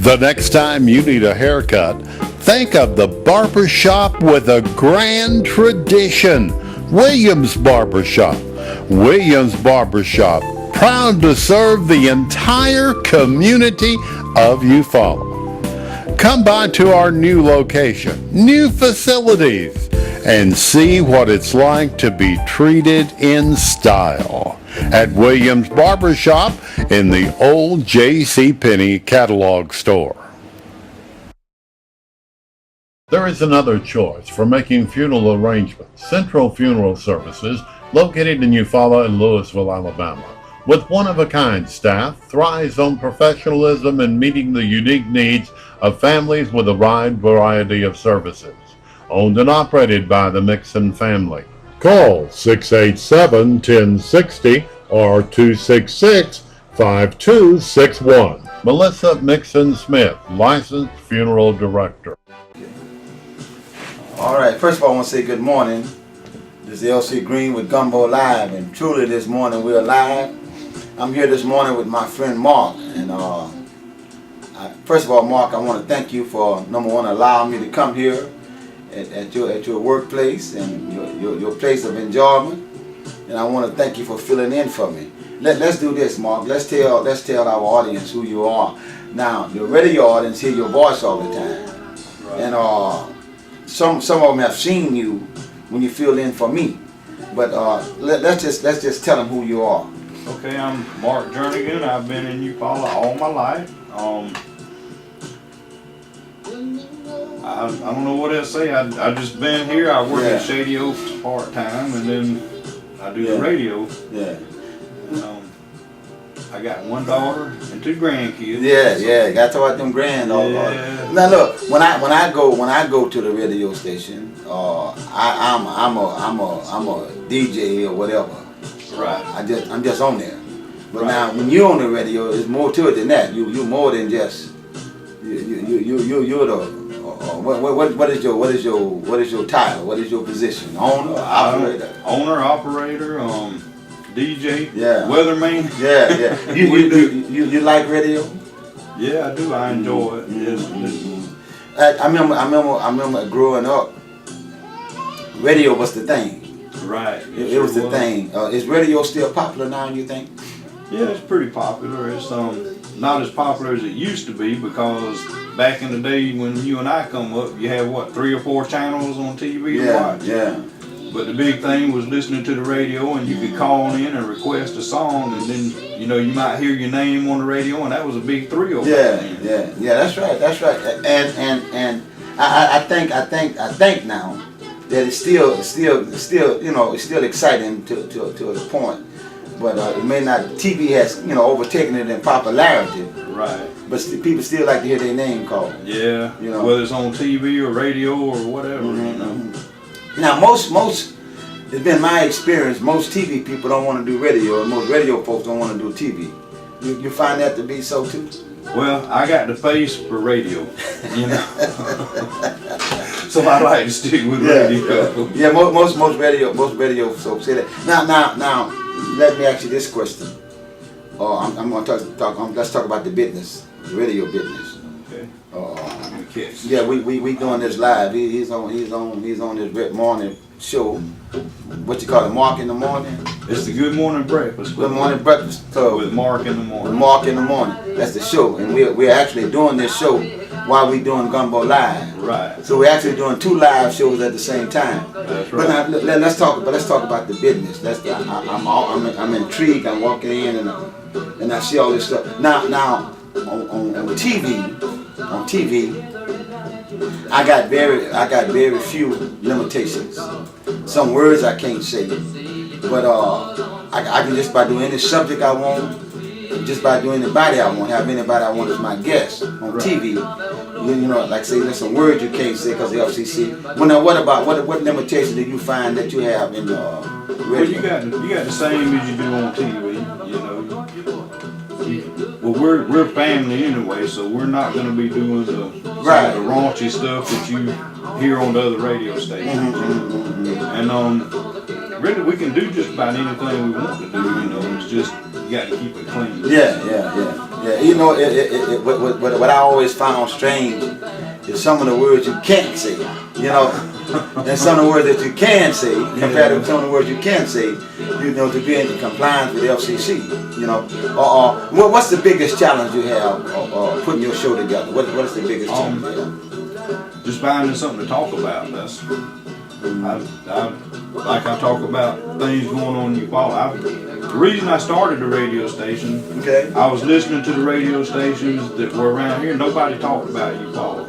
The next time you need a haircut, think of the barbershop with a grand tradition. Williams Barbershop. Williams Barbershop, proud to serve the entire community of Eufaula. Come by to our new location, new facilities, and see what it's like to be treated in style at Williams Barbershop in the old JCPenney catalog store. There is another choice for making funeral arrangements. Central Funeral Services, located in Eufaula and Louisville, Alabama, with one-of-a-kind staff, thrives on professionalism and meeting the unique needs of families with a wide variety of services. Owned and operated by the Mixon family. Call 687-1060 or 266-5261. Melissa Mixon Smith, licensed funeral director. All right, first of all, I want to say good morning. This is LC Green with Gumbo Live, and truly this morning we're live. I'm here this morning with my friend Mark, and first of all, Mark, I want to thank you for, number one, allowing me to come here at your workplace and your place of enjoyment, and I want to thank you for filling in for me. Let's do this, Mark. Let's tell our audience who you are. Now, the radio audience hear your voice all the time, right. And some of them have seen you when you fill in for me, but let's just tell them who you are. Okay, I'm Mark Jernigan. I've been in Eufaula all my life. I don't know what else to say. I just been here. I work at Shady Oaks part-time, and then I do the radio. Yeah. I got one daughter and two grandkids. Yeah. Got to talk about them granddaughters. Yeah. Now look, when I go to the radio station, I'm a DJ or whatever. Right. I'm just on there. But now when you're on the radio, there's more to it than that. You more than just you're the what is your title? What is your position? Owner, operator. Owner, operator, DJ, weatherman. Yeah. You like radio? Yeah, I do. I enjoy it. Yes. I remember growing up. Radio was the thing. Right. It was the thing. Is radio still popular now, you think? Yeah, it's pretty popular. It's not as popular as it used to be, because back in the day when you and I come up, you had what, 3 or 4 channels on TV to watch? Yeah. But the big thing was listening to the radio, and you could call in and request a song, and then you might hear your name on the radio, and that was a big thrill. Yeah. That's right. And I think now that it's still exciting to the point, but it may not. TV has overtaken it in popularity. Right. But people still like to hear their name called. Yeah. Whether it's on TV or radio or whatever. Now most it's been my experience. Most TV people don't want to do radio, and most radio folks don't want to do TV. You find that to be so too? Well, I got the face for radio, so I like to stick with radio. Yeah, most radio folks say that. Now, let me ask you this question. I'm going to talk. Let's talk about the business, the radio business. Okay. Yeah, we doing this live. He's on this morning show. What you call it, Mark in the morning? It's the Good Morning Breakfast. Good Morning Breakfast Club with Mark in the morning. With Mark in the morning. That's the show, and we're actually doing this show while we're doing Gumbo Live. Right. So we're actually doing 2 live shows at the same time. That's right. But now let's talk about the business. I'm intrigued. I'm walking in and I see all this stuff. Now on TV. I got very few limitations. Some words I can't say, but I can just by doing any subject I want, just by doing anybody I want, have anybody I want as my guest on TV. Like say there's some words you can't say because the FCC. What limitations do you find that you have in radio? Well, you got the same as you do on TV. Well, we're family anyway, so we're not going to be doing the raunchy stuff that you hear on the other radio stations. And really, we can do just about anything we want to do. It's just you got to keep it clean. Yeah. Yeah, you know, what I always found strange is some of the words you can't say, you know, and some of the words that you can say, compared to some of the words you can't say, you know, to be in compliance with the FCC, you know. What's the biggest challenge you have putting your show together? What is the biggest challenge you have? Just finding something to talk about. That's like I talk about things going on in Eufaula. The reason I started the radio station, okay, I was listening to the radio stations that were around here. Nobody talked about Eufaula,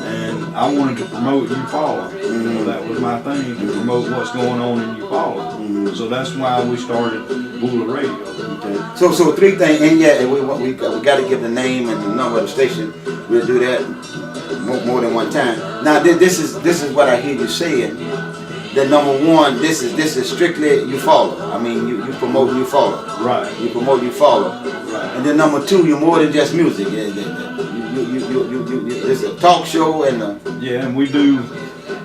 and I wanted to promote Eufaula. So that was my thing, to promote what's going on in Eufaula. So that's why we started Bula Radio. Okay. So three things, and yeah, we got to give the name and the number of the station. We'll do that more than one time. Now this is what I hear you saying. That number one, this is strictly Eufaula. I mean, you promote Eufaula. Right. You promote Eufaula. Right. And then number two, you're more than just music. It's a talk show and yeah, and we do.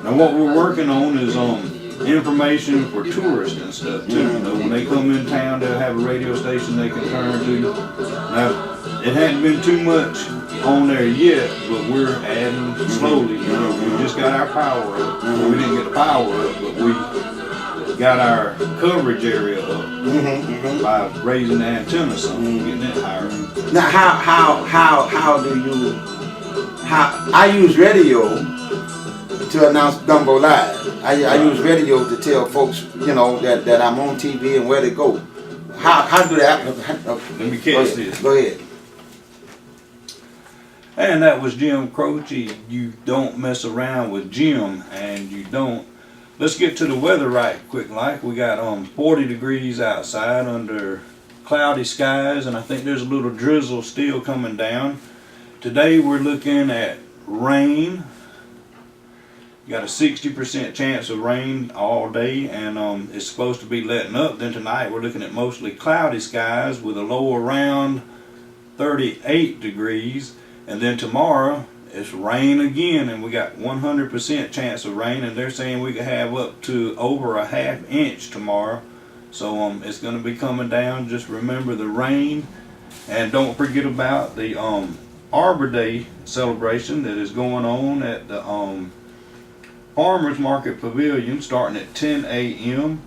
Now what we're working on is information for tourists and stuff too. You know, when they come in town, they'll have a radio station they can turn to. Now, it hadn't been too much on there yet, but we're adding slowly. You know, we just got our power up. We didn't get the power up, but we got our coverage area up by raising the antenna some, getting it higher. Now, how do you? I use radio to announce Gumbo Live. I use radio to tell folks, you know, that I'm on TV and where to go. How do that? Let me catch this. Go ahead. And that was Jim Croce. You don't mess around with Jim, and you don't. Let's get to the weather right quick like. We got 40 degrees outside under cloudy skies, and I think there's a little drizzle still coming down. Today we're looking at rain. You got a 60% chance of rain all day, and it's supposed to be letting up. Then tonight we're looking at mostly cloudy skies with a low around 38 degrees. And then tomorrow it's rain again, and we got 100% chance of rain, and they're saying we could have up to over a ½ inch tomorrow. So it's going to be coming down. Just remember the rain, and don't forget about the Arbor Day celebration that is going on at the Farmers Market Pavilion starting at 10 a.m.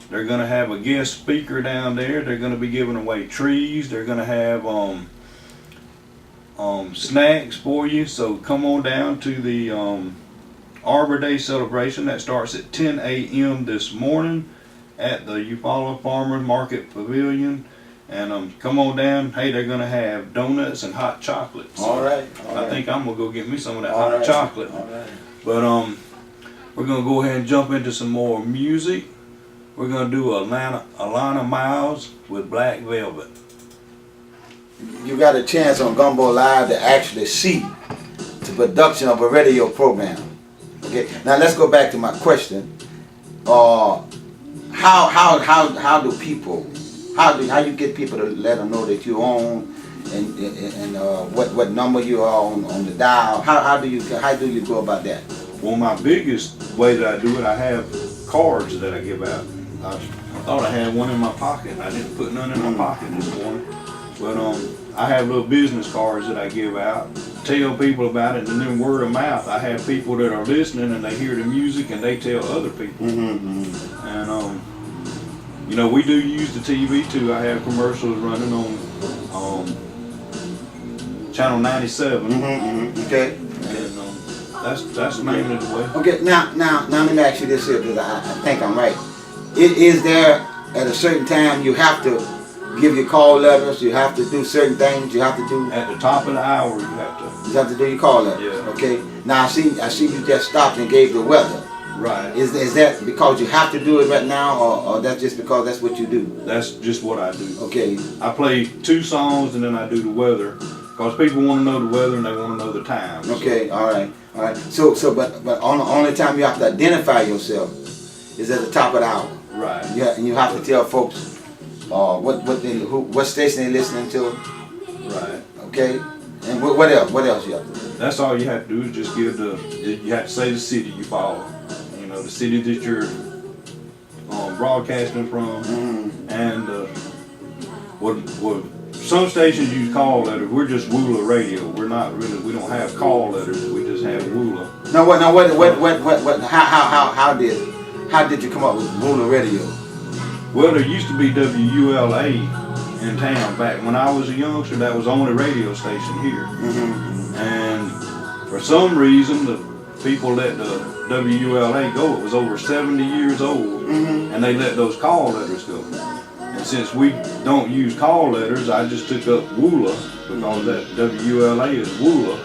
They're going to have a guest speaker down there. They're going to be giving away trees. They're going to have snacks for you, so come on down to the Arbor Day celebration that starts at 10 a.m. this morning at the Eufaula Farmers Market Pavilion, and come on down. Hey, they're gonna have donuts and hot chocolate. So all right. I think I'm gonna go get me some of that hot chocolate. All right. But we're gonna go ahead and jump into some more music. We're gonna do Alana Miles with Black Velvet. You got a chance on Gumbo Live to actually see the production of a radio program. Okay, now let's go back to my question. How do people, how you get people to let them know that you own, and what number you are on the dial? How do you go about that? Well, my biggest way that I do it, I have cards that I give out. I thought I had one in my pocket. I didn't put none in my pocket this morning. But I have little business cards that I give out, tell people about it, and then word of mouth. I have people that are listening and they hear the music and they tell other people. And you know, we do use the TV too. I have commercials running on channel 97. Okay. And that's mainly the way. Okay. Now let me ask you this here, because I think I'm right. Is there at a certain time you have to give your call letters, you have to do certain things, you have to do at the top of the hour, you have to do your call letters? Yeah. Okay. Now I see you just stopped and gave the weather. Right. Is that because you have to do it right now, or that's just because that's what you do? That's just what I do. Okay. I play 2 songs and then I do the weather, because people want to know the weather and they want to know the time. Okay. All right. So but on the only time you have to identify yourself is at the top of the hour. Right. Yeah, and you have to tell folks what station they listening to. Right. Okay. And what else? What else you have to do? That's all you have to do is just give you have to say the city you follow. You know, the city that you're broadcasting from, and what some stations use call letters. We're just Wooler Radio. We don't have call letters. We just have Wooler. How did you come up with Wooler Radio? Well, there used to be WULA in town back when I was a youngster. That was the only radio station here. And for some reason, the people let the WULA go. It was over 70 years old, and they let those call letters go. And since we don't use call letters, I just took up Wooler because that WULA is Wooler,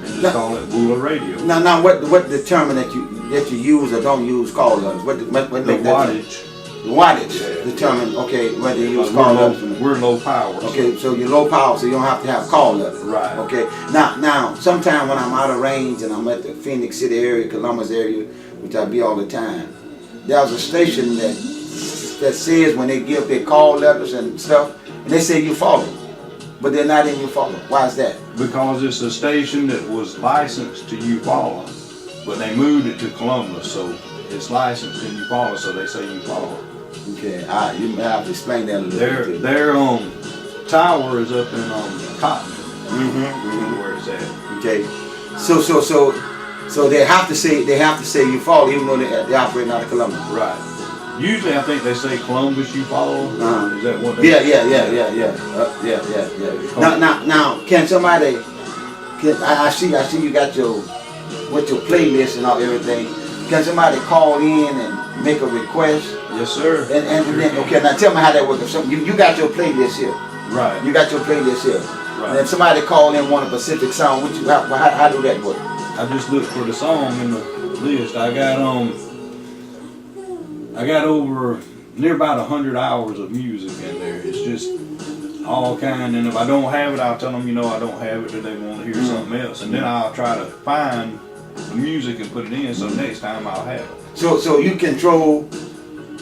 and just call it Wooler Radio. Now, what determine that you use or don't use call letters? What The make that wattage. The wattage determine whether you use call letters. We're low power. Okay, so you're low power, so you don't have to have call letters. Right. Okay. Now, sometime when I'm out of range and I'm at the Phoenix City area, Columbus area, which I be all the time, there's a station that says when they give their call letters and stuff, and they say you follow, but they're not in you follow. Why is that? Because it's a station that was licensed to Eufaula, but they moved it to Columbus, so it's licensed in Eufaula, so they say Eufaula. Okay, you may have to explain that a little bit. Their tower is up in Cotton, where it's at. Okay, so they have to say you follow, even though they operate out of Columbus. Right. Usually, I think they say Columbus Eufaula. Is that what? Yeah. Now, can somebody? I see you got your playlist and everything. Can somebody call in and make a request? Yes, sir. And then, okay, now tell me how that works. You got your playlist here. Right. You got your playlist here. Right. And if somebody call in want a specific song, how do that work? I just look for the song in the list. I got over near about 100 hours of music in there. It's just all kind, and if I don't have it, I'll tell them, I don't have it, that they want to hear something else, and then I'll try to find the music and put it in, so next time I'll have it. So you control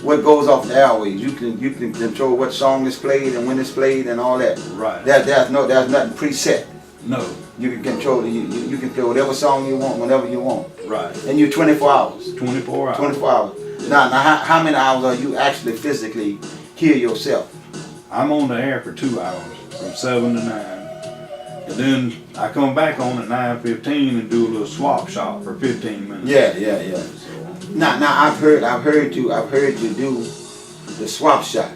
what goes off the airways. You can control what song is played and when it's played and all that. Right. There's nothing preset. No. You can control it. You can play whatever song you want whenever you want. Right. And you're 24 hours. 24 hours. 24 hours. Now how many hours are you actually physically hear yourself? I'm on the air for 2 hours, from 7 to 9. And then I come back on at 9:15 and do a little swap shop for 15 minutes. Yeah. Now I've heard you do the swap shop.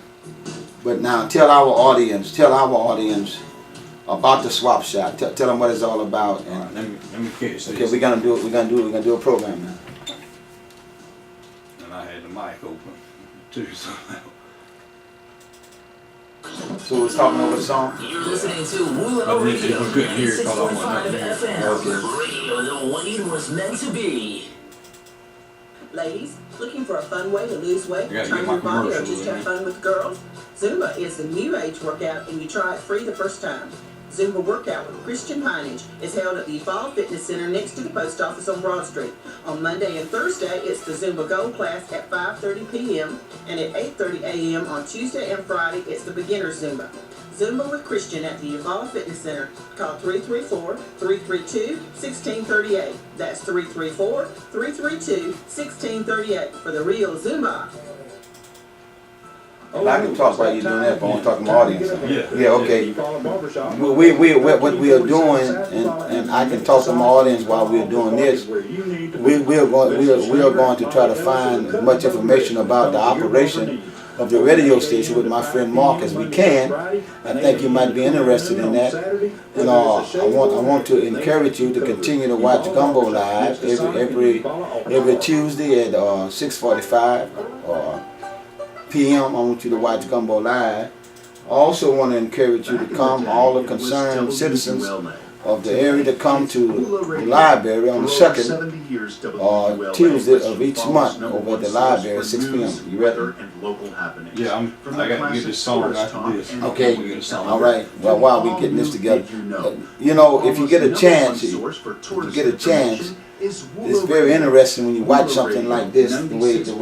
But now tell our audience about the swap shop. Tell them what it's all about. And right, let me catch this. Okay, we're gonna do a program now. And I had the mic open too, so. So we're talking over the song? You're listening to Wooler Radio, 96.5 FM. Okay. Radio the way it was meant to be. Ladies, looking for a fun way to lose weight, I gotta turn get my your body, or commercials just in. have fun with girls? Zumba is the new age workout, and you try it free the first time. Zumba workout with Christian Heinage is held at the Evolve Fitness Center next to the post office on Broad Street. On Monday and Thursday, it's the Zumba Gold class at 5:30 p.m. and at 8:30 a.m. on Tuesday and Friday, it's the Beginner Zumba. Zumba with Christian at the Evolve Fitness Center. Call 334-332-1638. That's 334-332-1638 for the real Zumba. I can talk while you're doing that, but I want to talk to my audience. Yeah, okay. What we are doing, and I can talk to my audience while we're doing this. We are going to try to find as much information about the operation of the radio station with my friend Mark as we can. I think you might be interested in that. And I want to encourage you to continue to watch Gumbo Live every Tuesday at 6:45 p.m. I want you to watch Gumbo Live. I also want to encourage you to come, all the concerned citizens of the area, to come to the library on the second Tuesday of each month over at the library at 6 p.m. You ready? Yeah, I got to get this song after this. Okay, all right. Well, while we're getting this together, if you get a chance, it's very interesting when you watch something like this, the way this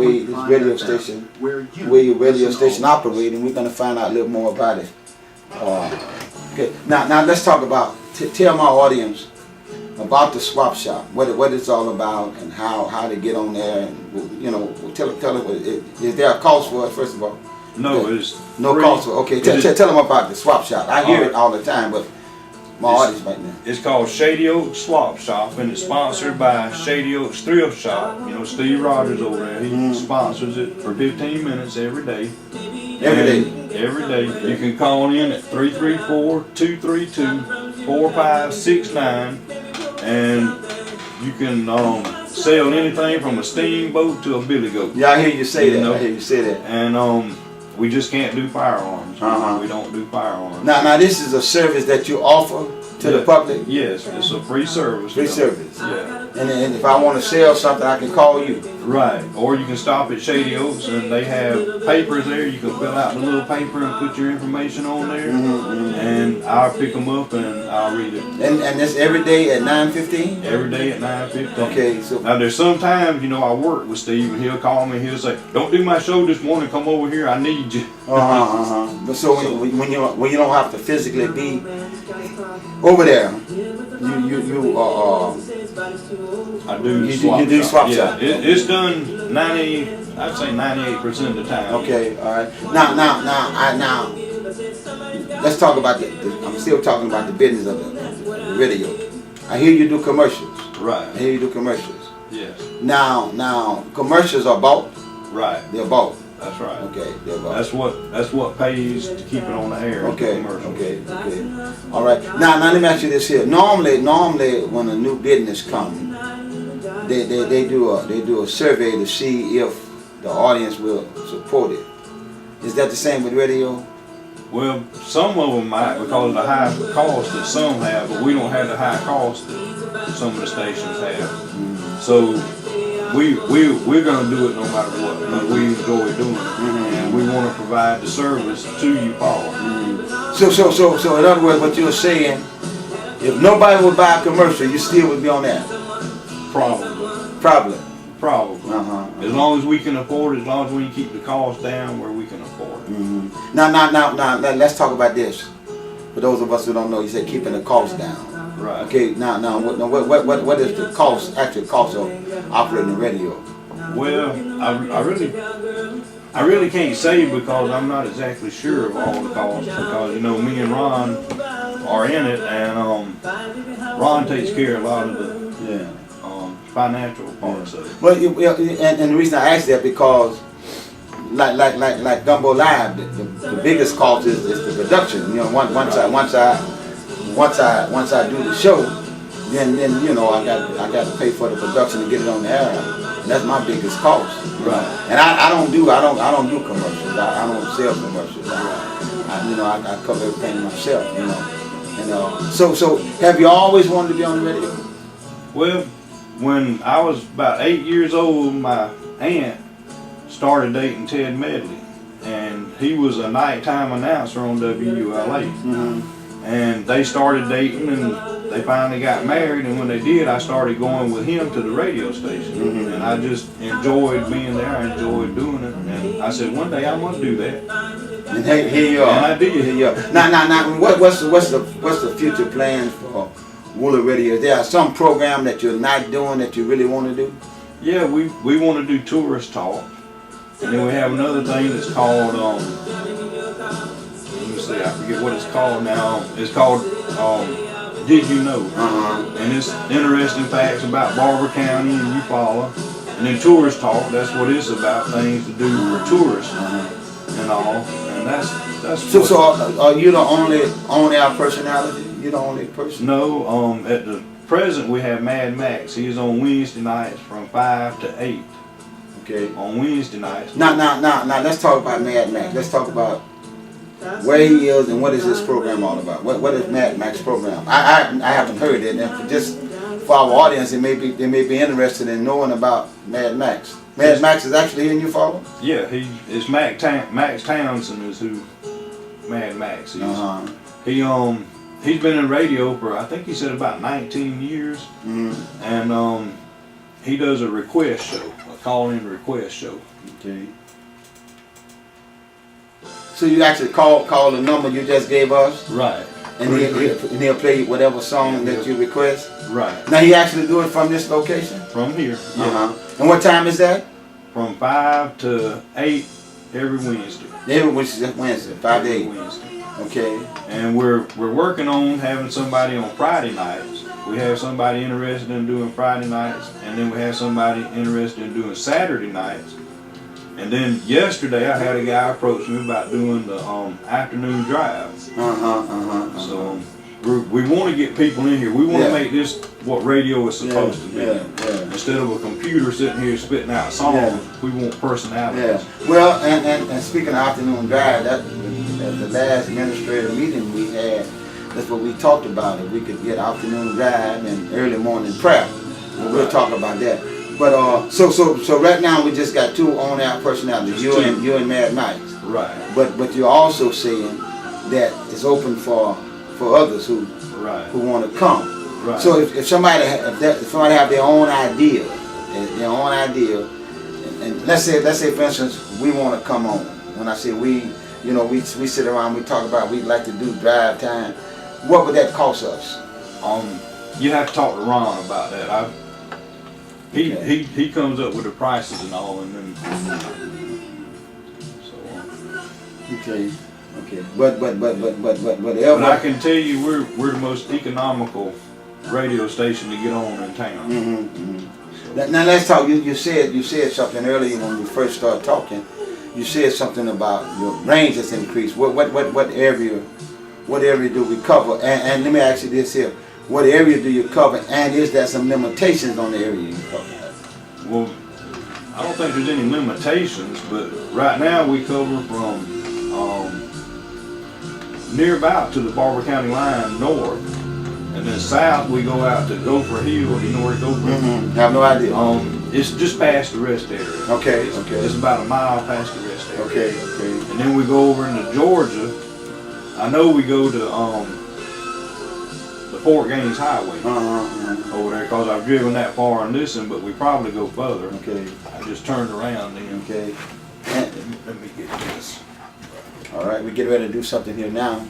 radio station, your radio station operates, and we're going to find out a little more about it. Okay, now let's talk about, tell my audience about the swap shop, what it's all about, and how to get on there, and tell it. Is there a cost for it, first of all? No, Okay. it's No free. cost. Okay, tell them about the swap shop. I hear it all the time, but my It's- audience right now. It's called Shady Oak Swap Shop, and it's sponsored by Shady Oaks Thrift Shop. You know, Steve Rogers over there, he sponsors it for 15 minutes every day. Every day. Every day. You can call in at 334-232-4569, and you can sell anything from a steamboat to a billy goat. Yeah, I hear you say that. know? I hear you say that. And we just can't do firearms. Uh-huh. We don't do firearms. Now, this is a service that you offer to the public. Yes, it's a free service. Free though. service. Yeah. And if I want to sell something, I can call you. Right, or you can stop at Shady Oaks and they have papers there. You can fill out the little paper and put your information on there, and I'll pick them up and I'll read it And that's every day at 9:15. every day at 9:15. Okay, so Now there's sometimes, you know, I work with Steve and he'll call me and he'll say, "Don't do my show this morning. Come over here. I need you." But so when you don't have to physically be over there, I do You swap do shop. swap Yeah, shop. it's done 90. I'd say 98% of the time. Okay, all right. Now, let's talk about I'm still talking about the business of the radio. I hear you do commercials. Right. I hear you do commercials. Yes. Now, commercials are bought. Right. They're bought. That's right. Okay, they're bought. That's what pays to keep it on the air. Okay, Commercials. okay. All right. Now let me ask you this here. Normally, when a new business comes, they do a survey to see if the audience will support it. Is that the same with radio? Well, some of them might because of the high cost that some have, but we don't have the high cost that some of the stations have. So we're gonna do it no matter what because we enjoy doing it, and we want to provide the service to you all. So in other words, what you're saying, if nobody would buy a commercial, you still would be on that. Probably. Probably. Uh-huh. As long as we can afford it, as long as we can keep the cost down where we can afford it. Now, let's talk about this. For those of us who don't know, you said keeping the cost down. Right. Okay. Now, what is the actual cost of operating the radio? Well, I really can't say because I'm not exactly sure of all the costs because you know me and Ron are in it, and Ron takes care of a lot of the financial parts of it. Well, and the reason I ask that because, like Gumbo Live, the biggest cost is the production. You know, once I do the show, then you know I got to pay for the production to get it on the air. And that's my biggest cost. Right. And I don't do commercials. I don't sell commercials. I cover everything myself. You know. And so have you always wanted to be on the radio? Well, when I was about 8 years old, my aunt started dating Ted Medley, and he was a nighttime announcer on WULA. And they started dating, and they finally got married. And when they did, I started going with him to the radio station, and I just enjoyed being there. I enjoyed doing it, and I said one day I'm gonna do that. And here you are. And I did. Here you are. Now, what's the future plans for Wooler Radio? Is there some program that you're not doing that you really want to do? Yeah, we want to do tourist talk, and then we have another thing that's called let me see, I forget what it's called now. It's called Did You Know? And it's interesting facts about Barber County and Eufaula. And then tourist talk, that's what it's about, things to do for tourists and all. And that's So are you the only on-air personality? You the only person? No, at the present we have Mad Max. He's on Wednesday nights from 5 to 8. Okay. On Wednesday nights. Now, let's talk about Mad Max. Let's talk about where he is and what is this program all about. What is Mad Max program? I haven't heard it, and just for our audience, they may be interested in knowing about Mad Max. Mad Max is actually here in Eufaula? Yeah, it's Max Townsend is who Mad Max is. He's been in radio for I think he said about 19 years, and he does a request show, a call-in request show. Okay. So you actually call the number you just gave us, Right. and he'll play whatever song that you request. Right. Now he actually do it from this location. From here. Yeah. And what time is that? From 5 to 8 every Wednesday. Every Wednesday, 5 to 8. Wednesday. Okay. And we're working on having somebody on Friday nights. We have somebody interested in doing Friday nights, and then we have somebody interested in doing Saturday nights. And then yesterday I had a guy approach me about doing the afternoon drive. So we want to get people in here. We want to make this what radio is supposed to be. Instead of a computer sitting here spitting out songs, we want personality. Well, and speaking of afternoon drive, that at the last administrative meeting we had, that's what we talked about. If we could get afternoon drive and early morning prep, we'll talk about that. But so right now we just got 2 on-air personalities, you and Mad Mike. Right. But you're also saying that it's open for others who want to come. Right. So if somebody have their own idea, and let's say for instance we want to come on. When I say we sit around, we talk about we'd like to do drive time. What would that cost us? You have to talk to Ron about that. He comes up with the prices and all, and then Okay. But I can tell you we're the most economical radio station to get on in town. Now let's talk. You said something earlier when we first started talking. You said something about your range has increased. What area do we cover? And let me ask you this here: what area do you cover? And is there some limitations on the area you cover? Well, I don't think there's any limitations, but right now we cover from near about to the Barber County line north, and then south we go out to Gopher Hill. You know where Gopher is? I have no idea. It's just past the rest area. Okay. It's about a mile past the rest area. Okay. And then we go over into Georgia. I know we go to the Fort Gaines Highway over there, because I've driven that far and listened, but we probably go further. Okay. I just turned around then. Okay. Let me get this. All right, we get ready to do something here now.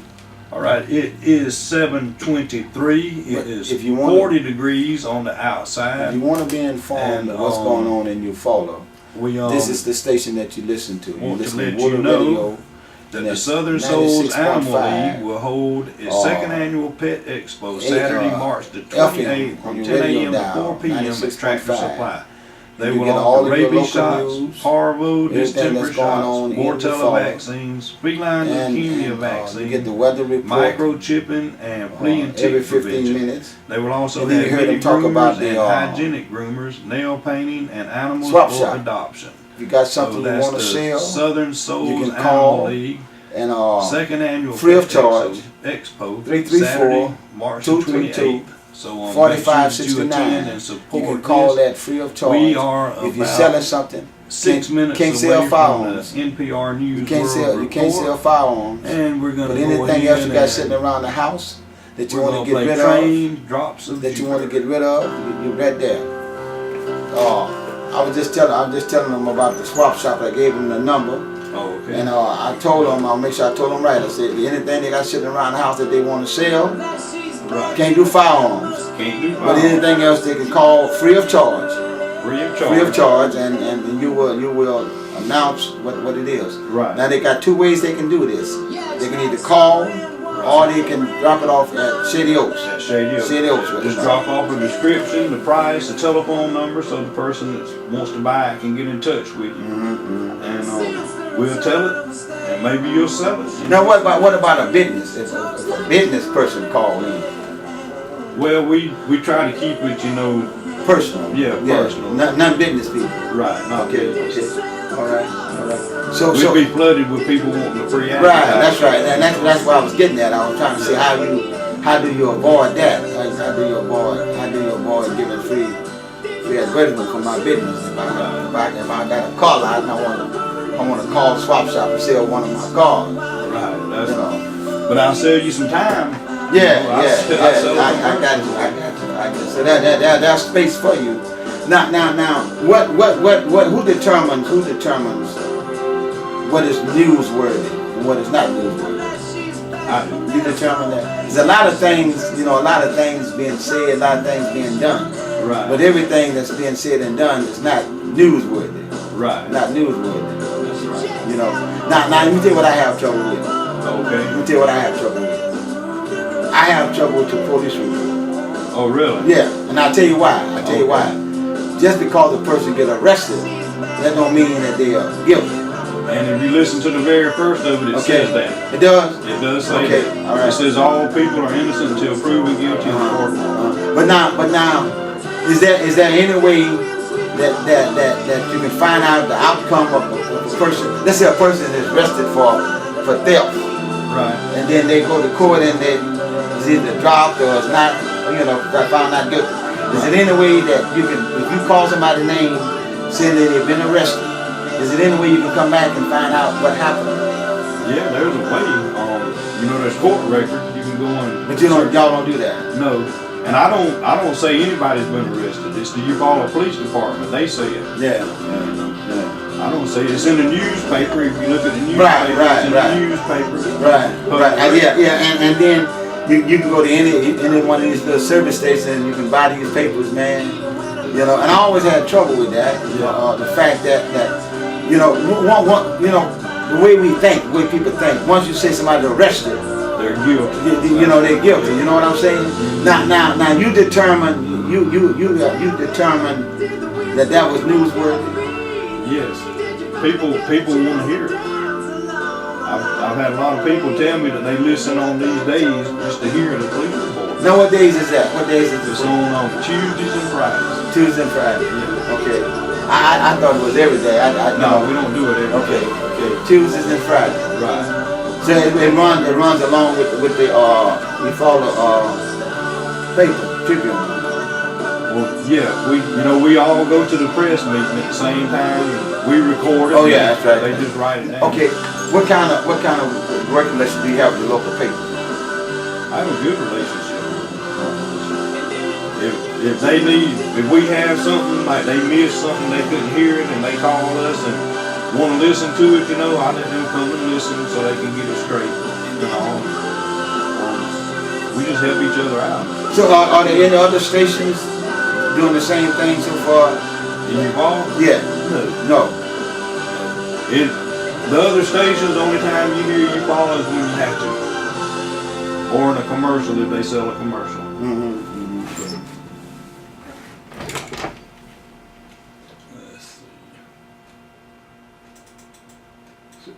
All right, it is 7:23. It is 40 degrees on the outside. If you want to be informed of what's going on in Eufaula, this is the station that you listen to. Want to let you know that the Southern Souls Animal League will hold its second annual Pet Expo Saturday, March the 28th from 10 a.m. to 4 p.m. at Tractor Supply. They will offer rabies shots, parvo, distemper shots, Mortella vaccines, feline leukemia vaccines, get the weather report, microchipping, and flea and tick every 15 prevention. minutes. They will also And have then you heard them mini talk about groomers the, and hygienic groomers, nail painting, and animals swap for shop. adoption. If you got something So you that's want to the sell, Southern Souls you can Animal call League and second annual free of Pet charge, Expo 334 Saturday, March 222 28th. So 4569. and You support can call this. that free of charge. We are if you're about selling something, 6 minutes can't away sell from firearms. the NPR News You can't World sell. You can't Report. sell firearms. And we're going But to go anything ahead else you got and sitting around the house that you we're want to gonna get play rid of, Train Drops of that you Jupiter. want to get rid of, you're right there. I'm just telling them about the swap shop. I gave them the number, Oh, okay. and I told them, I'll make sure I told them right. I said anything they got sitting around the house that they want to sell, Right. can't do firearms. Can't do But firearms. anything else they can call free of charge. Free of charge. Free of charge, and you will announce what it is. Right. Now they got 2 ways they can do this. They can either call, or they can drop it off at Shady Oaks. At Shady Oaks. Shady Oaks. Just drop off a description, the price, the telephone number, so the person that wants to buy it can get in touch with you. And we'll tell it, and maybe you'll sell it. Now what about a business? If a business person call in, Well, we try to keep it, personal. Yeah, personal. Not business people. right, not Okay. business. All right. So We'd be flooded with people wanting the free advertising. right. That's right. And that's what I was getting at. I was trying to say how do you avoid that? How do you avoid giving free advertisement for my business? If I got a car lot and I want to call the swap shop and sell one of my cars. Right, that's You know. But I'll sell you some time. Yeah, I I got you. So that's space for you. Now, who determines what is newsworthy and what is not newsworthy? I do. You determine that. There's a lot of things being said, a lot of things being done. Right. But everything that's being said and done is not newsworthy. Right. Not newsworthy. That's right. You know. Now let me tell you what I have trouble with. Okay. Let me tell you what I have trouble with. I have trouble with the police report. Oh, really? Yeah, and I'll tell you why. I'll tell you why. Just because a person get arrested, that don't mean that they are guilty. And if you listen to the very first of it, it says that. It does? It does say Okay, that. all right. It says all people are innocent until proven guilty in the court. But now, is there any way that you can find out the outcome of a person? Let's say a person is arrested for theft. Right. And then they go to court and it's either dropped or it's not, found not guilty. Is it any way that you can, if you call somebody's name saying that they've been arrested, is it any way you can come back and find out what happened? Yeah, there's a way. There's court records. You can go and. But y'all don't do that. No. And I don't say anybody's been arrested. It's the Eufaula Police Department. They say it. Yeah. I don't say it. It's in the newspaper. If you look at the newspaper, it's in the newspaper. Right. And then you can go to any one of these little service stations and you can buy these papers, man. And I always had trouble with that. The fact that the way we think, the way people think. Once you say somebody's arrested, they're guilty. They're guilty. You know what I'm saying? Now you determine that was newsworthy. Yes. People want to hear it. I've had a lot of people tell me that they listen on these days just to hear the police report. Now what days is that? What days is It's on Tuesdays and Fridays. Tuesday and Friday. Yeah. Okay. I thought it was every day. No, we don't do it every day. Okay. Tuesdays and Fridays. Right. So it runs along with the we follow paper Tribune. Well, yeah, we all go to the press meeting at the same time. We record it. Oh yeah, that's right. They just write it down. Okay. What kind of working relationship do you have with the local paper? I have a good relationship. If we have something, like they missed something, they couldn't hear it, and they call us and want to listen to it, I let them come and listen so they can get it straight. We just help each other out. So are there any other stations doing the same thing so far? In Eufaula? Yeah. No. The other stations, the only time you hear Eufaula is when you have to. Or in a commercial if they sell a commercial. Let's see.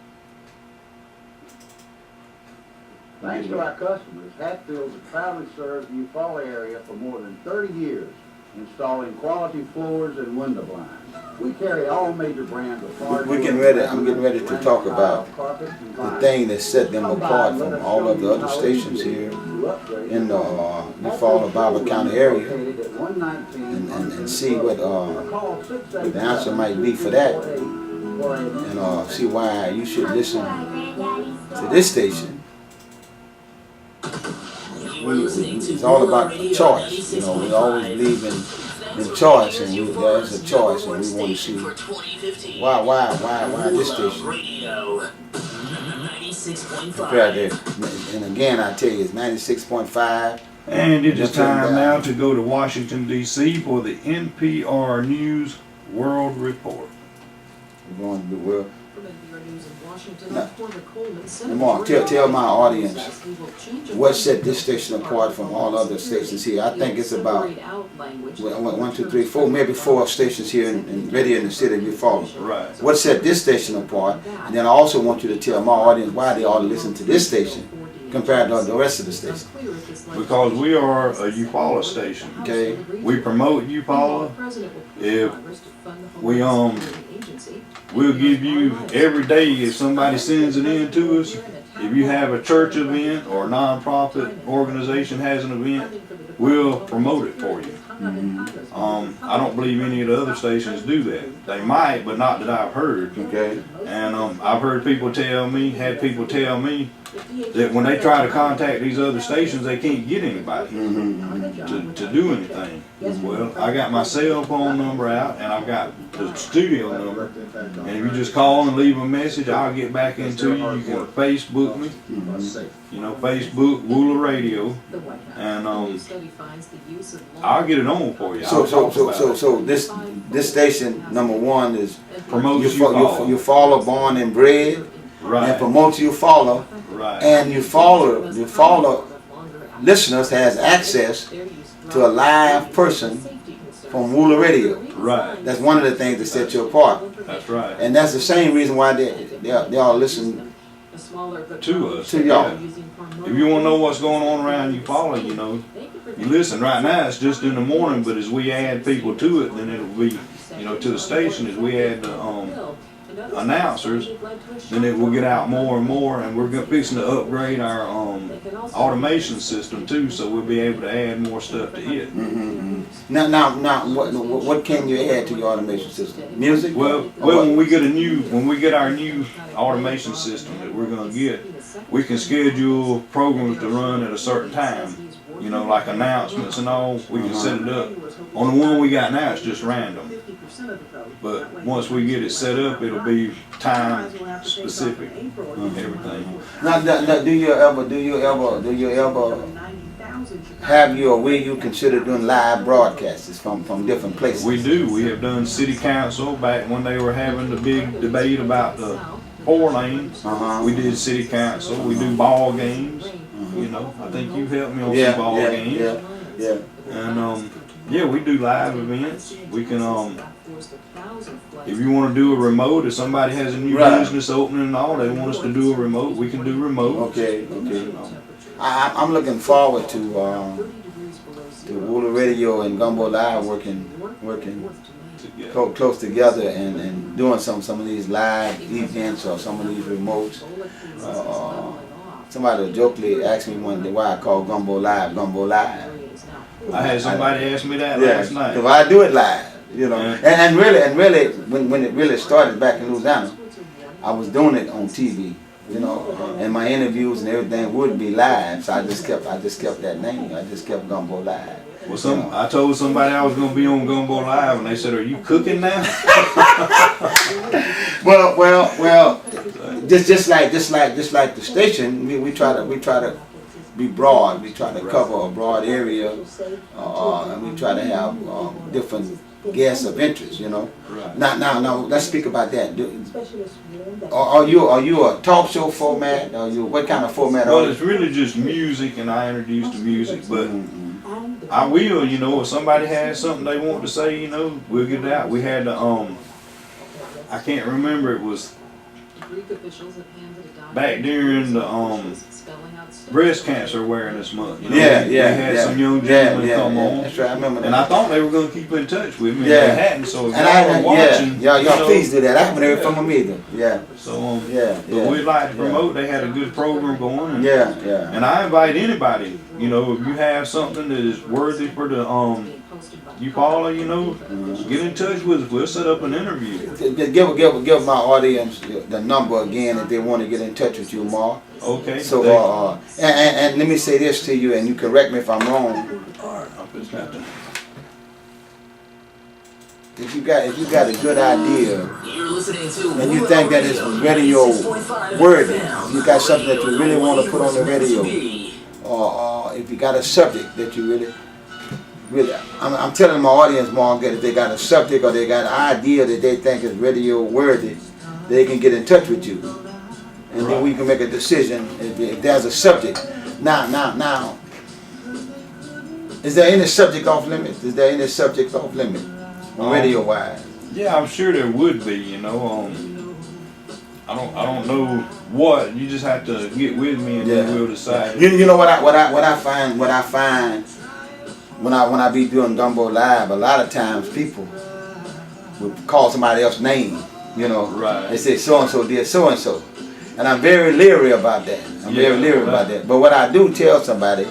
Thanks to our customers, Hatfields has proudly served the Eufaula area for more than 30 years, installing quality floors and window blinds. We carry all major brands of hardwood. I'm getting ready to talk about the thing that set them apart from all of the other stations here in the Eufaula Barber County area, and see what the answer might be for that, and see why you should listen to this station. It's all about choice. We always believe in choice, and there's a choice, and we want to see why this station. And again, I tell you, it's 96.5. And it is time now to go to Washington, D.C. for the NPR News World Report. We're going to do well. Mark, tell my audience what set this station apart from all other stations here. I think it's about 1, 2, 3, 4, maybe 4 stations here right in the city of Eufaula. Right. What set this station apart? And then I also want you to tell my audience why they ought to listen to this station compared to the rest of the stations. Because we are a Eufaula station. Okay. We promote Eufaula. If we'll give you every day, if somebody sends it in to us, if you have a church event or a non-profit organization has an event, we'll promote it for you. I don't believe any of the other stations do that. They might, but not that I've heard. Okay. And I've heard people tell me that when they try to contact these other stations, they can't get anybody to to do anything. Well, I got my cell phone number out, and I've got the studio number. And if you just call and leave a message, I'll get back into you. You can Facebook me, you know, Facebook, Wooler Radio, and I'll get it on for you. So this station number one is Promotes you follow born and bred, right, and promotes you follow, right, and you follow listeners has access to a live person from Wooler Radio. right. That's one of the things that set you apart, That's right. and that's the same reason why they all listen To us. to y'all. If you want to know what's going on around you, follow, you know. You listen, right now it's just in the morning, but as we add people to it, then it'll be, you know, to the station, as we add the announcers, then it will get out more and more, and we're fixing to upgrade our automation system too, so we'll be able to add more stuff to it. Now, what can you add to your automation system? Music? Well, when we get our new automation system that we're gonna get, we can schedule programs to run at a certain time. You know, like announcements and all, we can set it up. On the one we got now, it's just random. But once we get it set up, it'll be time specific and everything. Now, do you ever have you, or will you consider doing live broadcasts from different places? We do. We have done city council back when they were having the big debate about the 4 lanes. We did city council. We do ball games. You know, I think you've helped me on some ball games. Yeah. And yeah, we do live events. We can if you want to do a remote, if somebody has a new business opening and all, they want us to do a remote, we can do remote. Okay. I'm looking forward to Wooler Radio and Gumbo Live working close together and doing some of these live events or some of these remotes. Somebody jokingly asked me one day why I call Gumbo Live. I had somebody ask me that last night. Because I do it live, you know. And really, when it really started back in Louisiana, I was doing it on TV, you know, and my interviews and everything would be live. So I just kept that name. I just kept Gumbo Live. Well, I told somebody I was going to be on Gumbo Live, and they said, "Are you cooking now?" well. Just like the station, we try to be broad. We try to cover a broad area, and we try to have different guests of interest. You know. Right. Now, let's speak about that. Are you a talk show format? What kind of format? Well, it's really just music, and I introduce the music, but I will, you know, if somebody has something they want to say, you know, we'll get it out. We had the I can't remember, it was back during the breast cancer awareness month. You know, we had some young gentlemen come on. That's right, I remember that. And I thought they were going to keep in touch with me, and they hadn't. So if y'all were watching, y'all please do that. I haven't heard from them either. Yeah. So but we'd like to promote. They had a good program going. And, yeah. And I invite anybody. You know, if you have something that is worthy for the you follow, you know, get in touch with us. We'll set up an interview. Give my audience the number again if they want to get in touch with you, Mark. Okay. So and let me say this to you, and you correct me if I'm wrong. If you got a good idea and you think that it's radio worthy, if you got something that you really want to put on the radio, or if you got a subject that you really, I'm telling my audience, Mark, that if they got a subject or they got an idea that they think is radio worthy, they can get in touch with you, and then we can make a decision if there's a subject. Now, is there any subject off limits? Radio wise? Yeah, I'm sure there would be. You know, I don't know what. You just have to get with me and then we'll decide. You know what I find when I be doing Gumbo Live, a lot of times people would call somebody else's name. You know, they say so and so did so and so, and I'm very leery about that. But what I do tell somebody,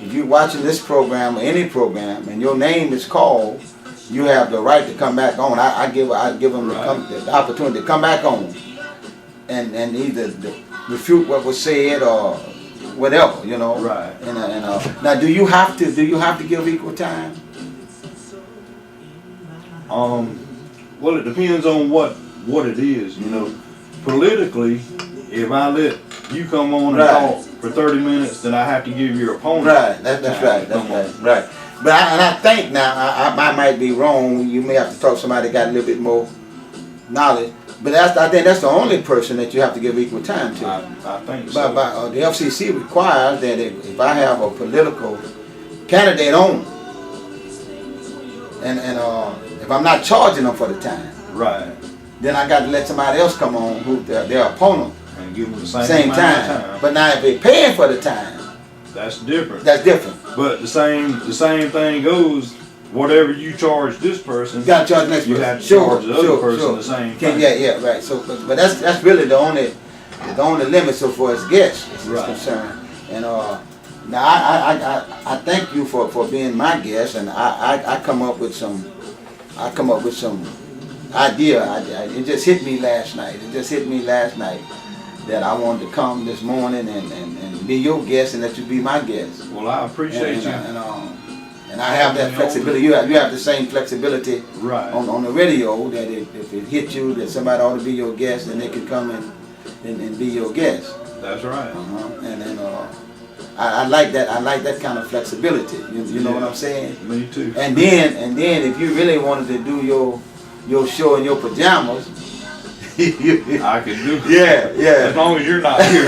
if you're watching this program or any program and your name is called, you have the right to come back on. I give them the opportunity to come back on and either refute what was said or whatever, you know. Right. Now, do you have to give equal time? Well, it depends on what it is, you know. Politically, if I let you come on and talk for 30 minutes, then I have to give your opponent. Right. That's right. But I think now I might be wrong. You may have to talk to somebody that got a little bit more knowledge. But I think that's the only person that you have to give equal time to. I think so. But the FCC requires that if I have a political candidate on, and if I'm not charging them for the time, right, then I got to let somebody else come on who their opponent and give them the same amount of time. But now if they're paying for the time, that's different. That's different. But the same thing goes. Whatever you charge this person, you got to charge the next person. You have to charge the other person the same thing. Yeah, right. So, but that's really the only limit so far as guests is concerned. And now I thank you for being my guest, and I come up with some idea. It just hit me last night. That I wanted to come this morning and be your guest and let you be my guest. Well, I appreciate you. And I have that flexibility. You have the same flexibility on the radio that if it hits you that somebody ought to be your guest, then they can come and be your guest. That's right. I like that. I like that kind of flexibility. You know what I'm saying? Me too. And then if you really wanted to do your show in your pajamas, I can do it. Yeah. As long as you're not here.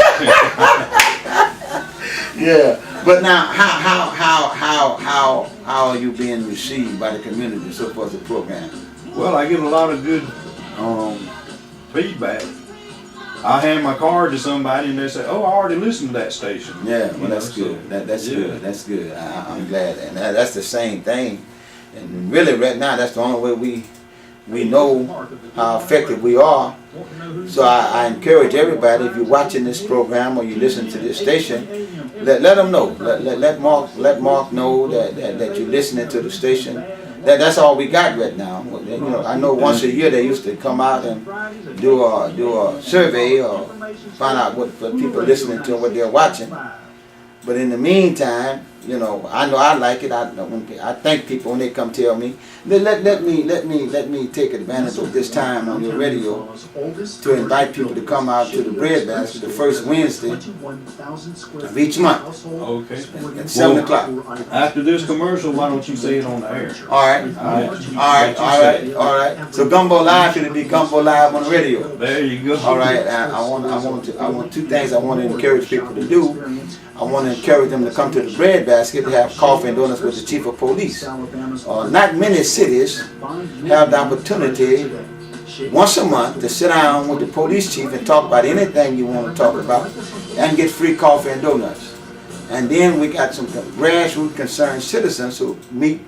Yeah. But now, how are you being received by the community so far as the program? Well, I get a lot of good feedback. I hand my card to somebody and they say, "Oh, I already listened to that station." Yeah, well, that's good. That's good. That's good. I'm glad, and that's the same thing. And really, right now, that's the only way we know how effective we are. So I encourage everybody, if you're watching this program or you listen to this station, let them know. Let Mark know that you're listening to the station. That's all we got right now. You know, I know once a year they used to come out and do a survey or find out what people are listening to and what they're watching. But in the meantime, you know I like it. I thank people when they come tell me. Let me take advantage of this time on your radio to invite people to come out to the bread basket the first Wednesday of each month. Okay. At 7 o'clock. After this commercial, why don't you say it on the air? All right. So Gumbo Live should be Gumbo Live on the radio. There you go. All right. I want two things I want to encourage people to do. I want to encourage them to come to the bread basket to have coffee and donuts with the chief of police. Not many cities have the opportunity once a month to sit down with the police chief and talk about anything you want to talk about and get free coffee and donuts. And then we got some grassroots concerned citizens who meet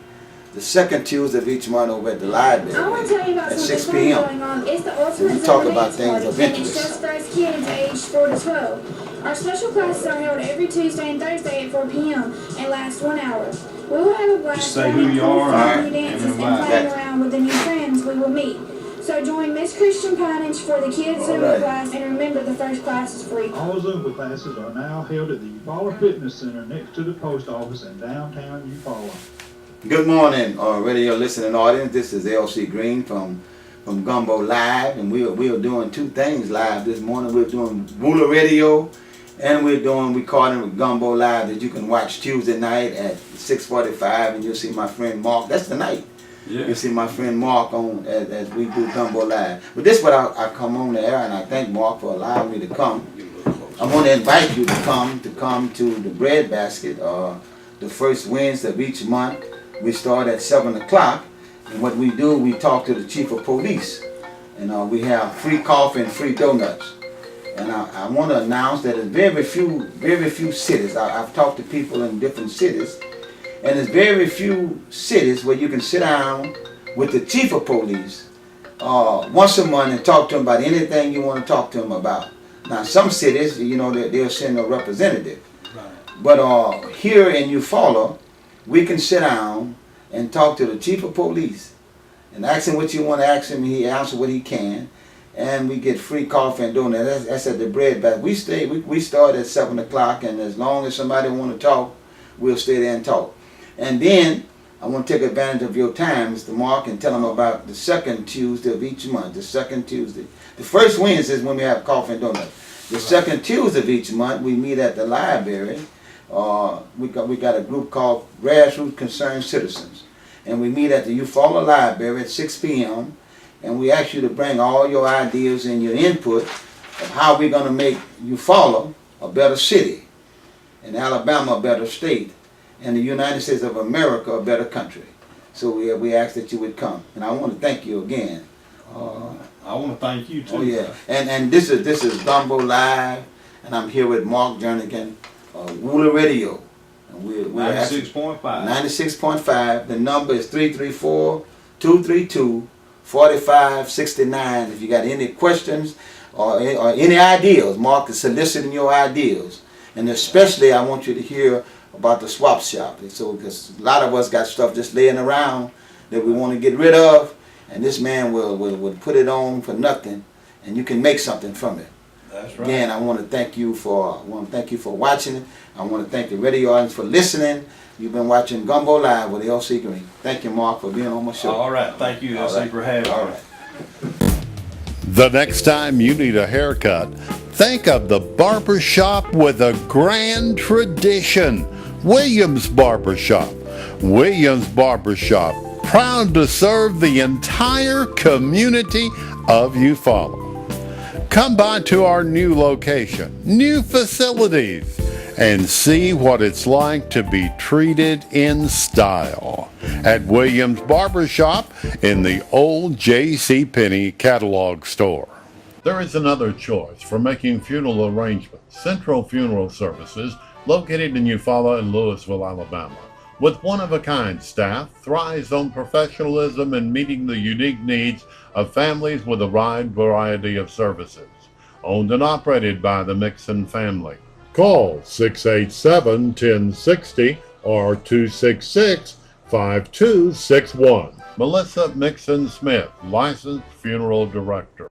the second Tuesday of each month over at the library at 6 p.m. And we talk about things of interest. It's just those kids aged 4 to 12. Our special classes are held every Tuesday and Thursday at 4 p.m. and last 1 hour. We will have a blast Just say who you are new dances and playing around with the new friends we will meet. So join Miss Christian Pinage for the kids Zumba class, and remember the first class is free. All Zumba classes are now held at the Eufaula Fitness Center next to the post office in downtown Eufaula. Good morning, radio listening audience. This is L.C. Green from Gumbo Live, and we are doing two things live this morning. We're doing Ruler Radio, and we're recording with Gumbo Live that you can watch Tuesday night at 6:45, and you'll see my friend Mark. That's the night. Yeah. You'll see my friend Mark on as we do Gumbo Live. But this is what I come on the air, and I thank Mark for allowing me to come. I want to invite you to come to the bread basket the first Wednesday of each month. We start at 7 o'clock, and what we do, we talk to the chief of police, and we have free coffee and free donuts. And I want to announce that in very few cities, I've talked to people in different cities, and there's very few cities where you can sit down with the chief of police once a month and talk to him about anything you want to talk to him about. Now, some cities, they'll send a representative. Right. But here in Eufaula, we can sit down and talk to the chief of police and ask him what you want to ask him, and he answers what he can. and we get free coffee and donuts. That's at the bread basket. We start at 7 o'clock, and as long as somebody want to talk, we'll stay there and talk. And then I want to take advantage of your time, Mr. Mark, and tell them about the second Tuesday of each month. The second Tuesday. The first Wednesday is when we have coffee and donuts. The second Tuesday of each month, we meet at the library. We got a group called Grassroots Concerned Citizens, and we meet at the Eufaula Library at 6 p.m. And we ask you to bring all your ideas and your input of how we're going to make Eufaula a better city, and Alabama a better state, and the United States of America a better country. So we ask that you would come, and I want to thank you again. I want to thank you too. Oh yeah, and this is Gumbo Live, and I'm here with Mark Jernigan, Wooler Radio, and we're 96.5. 96.5. The number is 334-232-4569. If you got any questions or any ideas, Mark is soliciting your ideas, and especially I want you to hear about the swap shop. So because a lot of us got stuff just laying around that we want to get rid of, and this man will put it on for nothing, and you can make something from it. That's right. Again, I want to thank you for watching it. I want to thank the radio audience for listening. You've been watching Gumbo Live with L.C. Green. Thank you, Mark, for being on my show. All right. Thank you, L.C. for having me. All right. The next time you need a haircut, think of the barber shop with a grand tradition. Williams Barber Shop. Williams Barber Shop, proud to serve the entire community of Eufaula. Come by to our new location, new facilities, and see what it's like to be treated in style at Williams Barber Shop in the old JCPenney catalog store. There is another choice for making funeral arrangements. Central Funeral Services, located in Eufaula and Louisville, Alabama, with one-of-a-kind staff, thrives on professionalism and meeting the unique needs of families with a wide variety of services. Owned and operated by the Mixon family. Call 687-1060 or 266-5261. Melissa Mixon Smith, licensed funeral director.